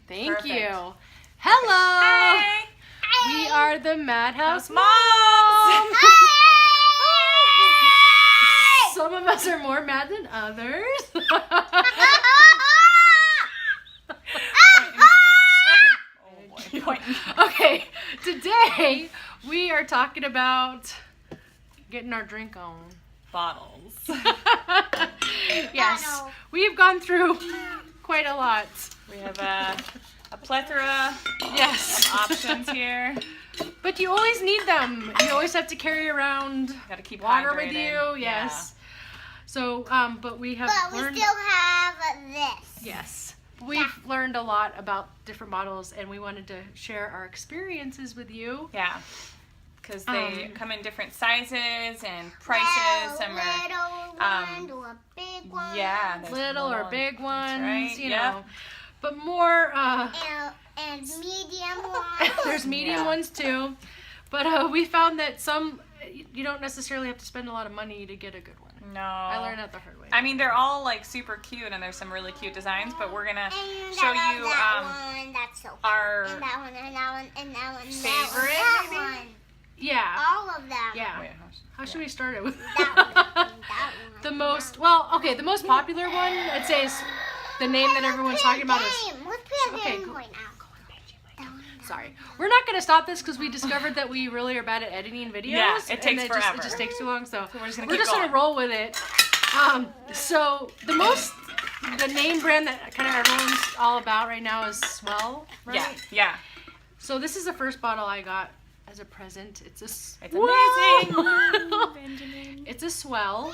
Thank Perfect. you. Hello. Hi. We are the Madhouse Moms. Some of us are more mad than others. Oh boy. Okay, today we are talking about getting our drink on. Bottles. Yes, we've gone through quite a lot. We have a plethora Yes. of options here. But you always need them. You always have to carry around Gotta keep water hydrated. with you. Yes. So, but we have But learned. we still have this. Yes. We've learned a lot about different bottles, and we wanted to share our experiences with you. Yeah. Because they come in different sizes and prices. Some are Little one or big one. yeah, there's Little or big ones, right, you yep. know. But more, And medium one. there's medium Yeah. ones too. But we found that some, you don't necessarily have to spend a lot of money to get a good one. No. I learned that the hard way. I mean, they're all like super cute, and there's some really cute designs. But we're gonna And show I you love that one. That's so cute. our And that one, and that one, and that one. favorite, that maybe? one. Yeah. All of them. Yeah. Wait, How should we start it with? That one. That one. The most, well, okay, the most popular one, I'd say is the name that everyone's talking about is, Let's play a okay, game go- right now. sorry. We're not going to stop this because we discovered that we really are bad at editing videos. Yeah, it and takes forever. It just takes too long, so we're just gonna we're keep just going to going. roll with it. So the name brand that kind of everyone's all about right now is Swell, right? Yeah, yeah. So this is the first bottle I got as a present. It's It's amazing. Benjamin. It's a Swell.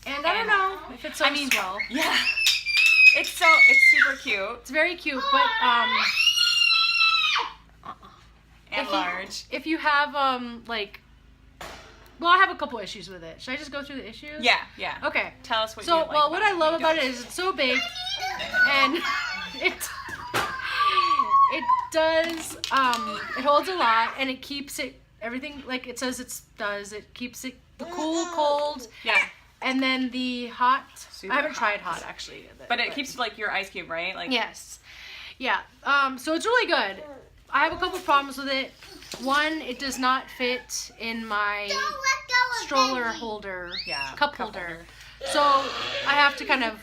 And I don't know if it's so swell. Yeah. It's super cute It's very cute, but and large. if you have well, I have a couple issues with it. Should I just go through the issues? Yeah, yeah. Okay. Tell us what So, you like. well, what I love about don't. it is it's so big, and it does it holds a lot, and it keeps it everything like it says it does. It keeps it the cool, cold, Yeah, and then the hot. Super I haven't hot. tried hot actually, but it keeps like your ice cube, right? Like Yes. Yeah. So it's really good. I have a couple problems with it. One, it does not fit in my Don't let go of stroller Benji. holder, Yeah, cup holder. So I have to kind of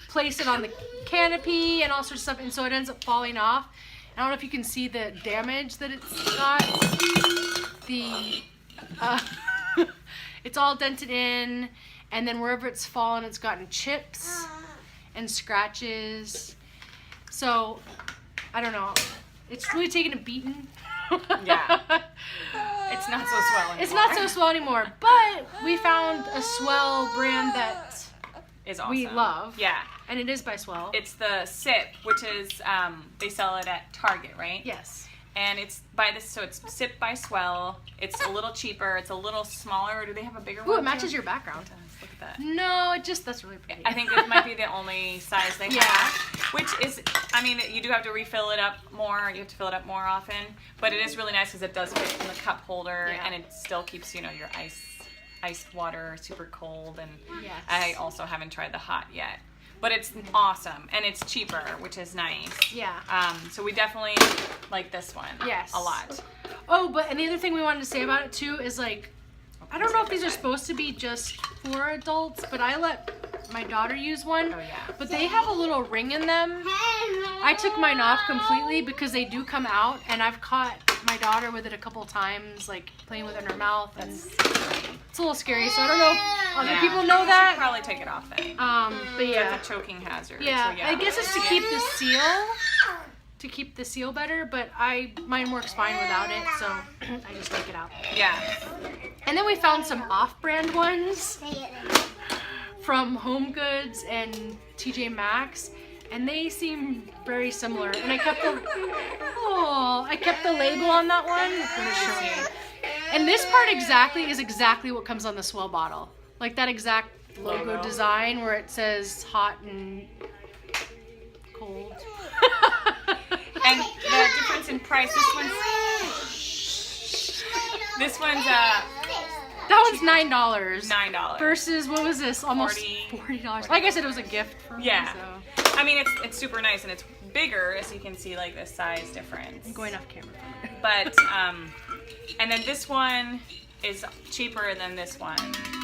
place it on the canopy and all sorts of stuff, and so it ends up falling off. I don't know if you can see the damage that it's got. The it's all dented in, and then wherever it's fallen, it's gotten chips and scratches. So I don't know. It's really taken a beating. Yeah. It's not so swell anymore. It's not so swell anymore, but we found a Swell brand that Is awesome. we love. Yeah. And it is by Swell. It's the Sip, which is they sell it at Target, right? Yes. And it's by this, so it's Sip by Swell. It's a little cheaper. It's a little smaller. Do they have a bigger one? Ooh, it too? matches your background. Look at that. No, that's really pretty. I think it might be the only size they Yeah. have, which is, I mean, you do have to refill it up more. You have to fill it up more often, but it is really nice because it does fit in the cup holder, Yeah. and it still keeps, you know, your iced water super cold. And Yes. I also haven't tried the hot yet, but it's awesome, and it's cheaper, which is nice. Yeah. So we definitely like this one. Yes. A lot. Oh, and the other thing we wanted to say about it too is like, I don't know if these are supposed to be just for adults, but I let my daughter use one. Oh, yeah. But they have a little ring in them. I took mine off completely because they do come out, and I've caught my daughter with it a couple times, like playing with it in her mouth, and it's a little scary. So I don't know if other Yeah. people know You should that. probably take it off then. But yeah, It's a choking hazard. yeah. So, I guess it's to keep the seal better. But mine works fine without it, so I just take it out. Yeah. And then we found some off-brand ones Say it. from Home Goods and TJ Maxx, and they seem very similar. And I kept the label on that one. I'm gonna show you. And this part is exactly what comes on the Swell bottle, like that exact logo design where it says hot and cold. And the difference in price, this one's That one's $9. $9. Versus, what was this? Almost $40. $40. Like I said, it was a gift for me. Yeah. So. I mean, it's super nice, and it's bigger, as you can see, like the size difference. I'm going off camera. But and then this one is cheaper than this one,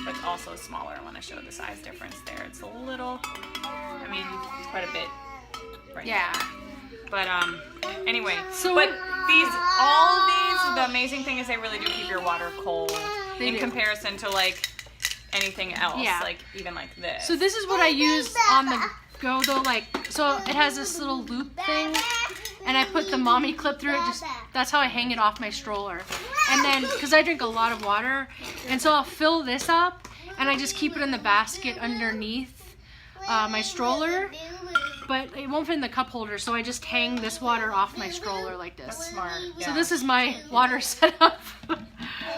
but also smaller. I want to show the size difference there. It's a little, I mean, it's quite a bit right Yeah. there. But anyway, So- but all of these, the amazing thing is they really do keep your water cold They in do. comparison to like anything else, Yeah. like even like this. So this is what I use on the go though, like, so it has this little loop thing, and I put the mommy clip through it, that's how I hang it off my stroller. And then, because I drink a lot of water, and so I'll fill this up, and I just keep it in the basket underneath my stroller, but it won't fit in the cup holder, so I just hang this water off my stroller like this. Smart. Yeah. So this is my water setup,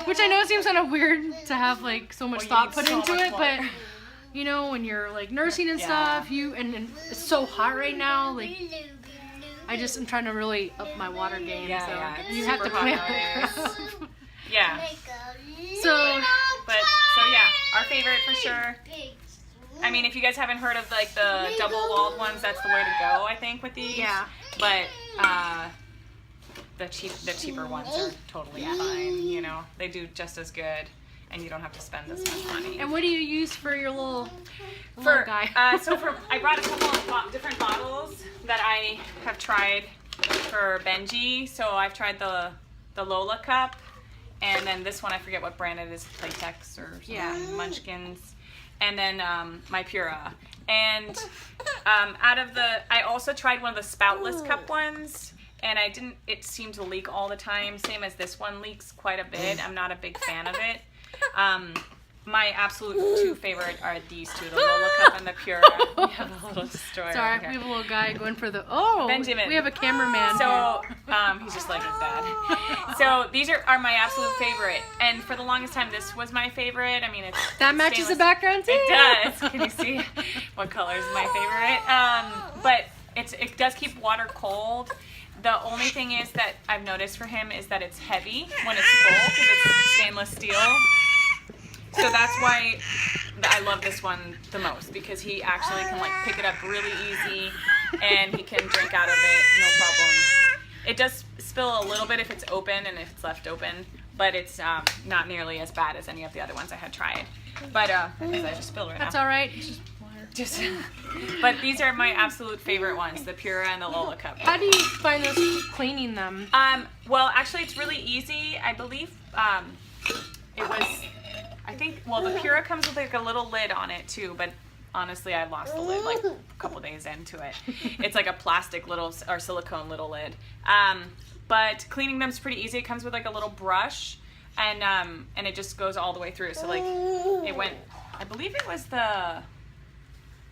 which I know it seems kind of weird to have like so much Well, you thought need put so into much it, water. but you know, when you're like nursing and Yeah. stuff, and it's so hot right now, like I just am trying to really up my water game. Yeah, so yeah, it's you have to super plan hot nowadays. it. Yeah. So So yeah, our favorite for sure. I mean, if you guys haven't heard of like the double-walled ones, that's the way to go, I think, with these. yeah, But the cheaper ones are totally fine. You know, they do just as good, and you don't have to spend as much money. and what do you use for your little guy? I brought a couple of different bottles that I have tried for Benji. So I've tried the lollacup, and then this one I forget what brand it is, Playtex or something, Yeah. Munchkins, and then my Pura. And I also tried one of the spoutless cup ones, and it seemed to leak all the time. Same as this one leaks quite a bit. I'm not a big fan of it. My absolute two favorite are these two, the lollacup and the Pura. We have a little story. Sorry, here. we have a little guy going for the Benjamin. We have a cameraman. So he's just like his dad. So these are my absolute favorite, and for the longest time, this was my favorite. I mean, it's that matches the stainless- background too. It does. Can you see what color is my favorite? But it does keep water cold. The only thing is that I've noticed for him is that it's heavy when it's full because it's stainless steel. So that's why I love this one the most, because he actually can like pick it up really easy and he can drink out of it, no problem. It does spill a little bit if it's open and if it's left open, but it's not nearly as bad as any of the other ones I had tried. But because I just spilled right That's now. all right. It's just water. But these are my absolute favorite ones, the Pura and the lollacup. How do you find those cleaning them? Well, actually, it's really easy. I believe it was. I think, well, the Pura comes with like a little lid on it too, but honestly, I lost the lid like a couple days into it. It's like a plastic little, or silicone little lid. But cleaning them is pretty easy. It comes with like a little brush, and it just goes all the way through. So like, it went, I believe it was the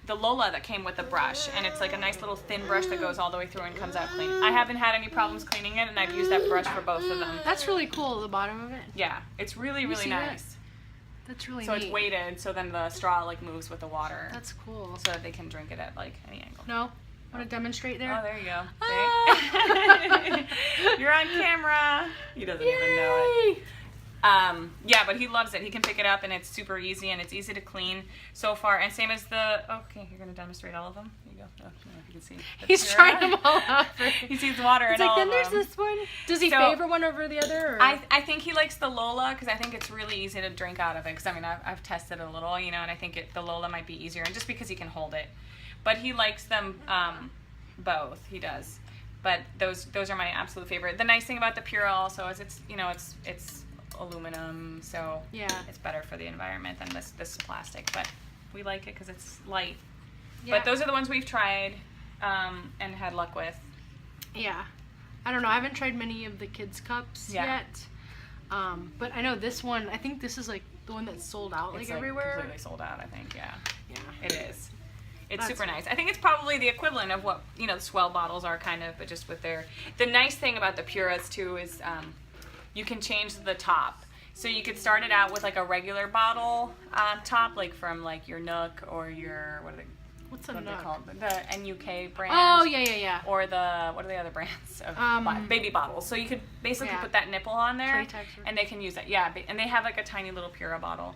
Lola that came with the brush, and it's like a nice little thin brush that goes all the way through and comes out clean. I haven't had any problems cleaning it, and I've used that brush for both of them. That's really cool. The bottom of it. Yeah, it's really, really see that? nice. That's really So neat. it's weighted, so then the straw like moves with the water, That's cool. so that they can drink it at like any angle. No, want to demonstrate there? Oh, there you go. Ah. See? You're on camera. He doesn't even know it. Yay! Yeah, but he loves it. He can pick it up, and it's super easy, and it's easy to clean so far. And same as the. Okay, you're gonna demonstrate all of them. There you go. Oh, I don't know if you can see. The He's Pura. trying them all out. He sees water It's in like, all then of there's them. this one. Does he So- favor one over the other? Or? I think he likes the Lola because I think it's really easy to drink out of it. Because I mean I've tested it a little, you know, and I think the Lola might be easier, and just because he can hold it, but he likes them both. He does, but those are my absolute favorite. The nice thing about the Pura also is it's aluminum, so Yeah. it's better for the environment than this plastic. But we like it because it's light. Yeah. But those are the ones we've tried and had luck with. Yeah. I don't know. I haven't tried many of the kids' cups yet. But I know this one, I think this is like the one that's sold out It's like everywhere. completely sold out, I think. Yeah, Yeah. it is. It's That's super cool. nice. I think it's probably the equivalent of what the swell bottles are, kind of, but just with the nice thing about the Puras too is you can change the top. So you could start it out with like a regular bottle top, like from like your Nook or your What's a what are they Nook? called? The NUK brand. Oh, yeah. Or what are the other brands of baby bottles? So you could basically Yeah. put that nipple on there, Playtex or- and they can use that. Yeah, and they have like a tiny little Pura bottle,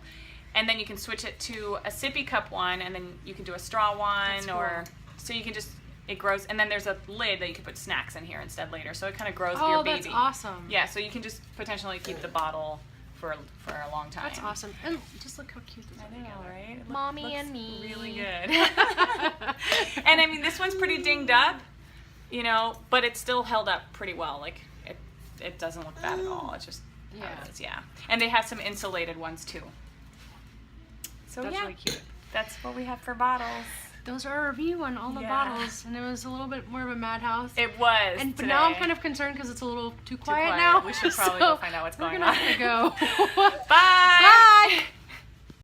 and then you can switch it to a sippy cup one, and then you can do a straw one, That's cool. or so you can just it grows, and then there's a lid that you can put snacks in here instead later, so it kind of grows for your baby. Oh, that's awesome. Yeah, so you can just potentially keep the bottle for a long time. That's awesome. And just look how cute those are I know, together. right? Mommy and me. Really good. And I mean, this one's pretty dinged up, you know, but it's still held up pretty well. Like, it doesn't look bad at all. It's just how it is, yeah. And they have some insulated ones too. So That's yeah, really cute. that's what we have for bottles. Those are a review on all the bottles, and it was a little bit more of a madhouse. It was. But now I'm kind of concerned because it's a little too quiet quiet. now. We should probably go find out what's going on. We're gonna have to go. Bye. Bye.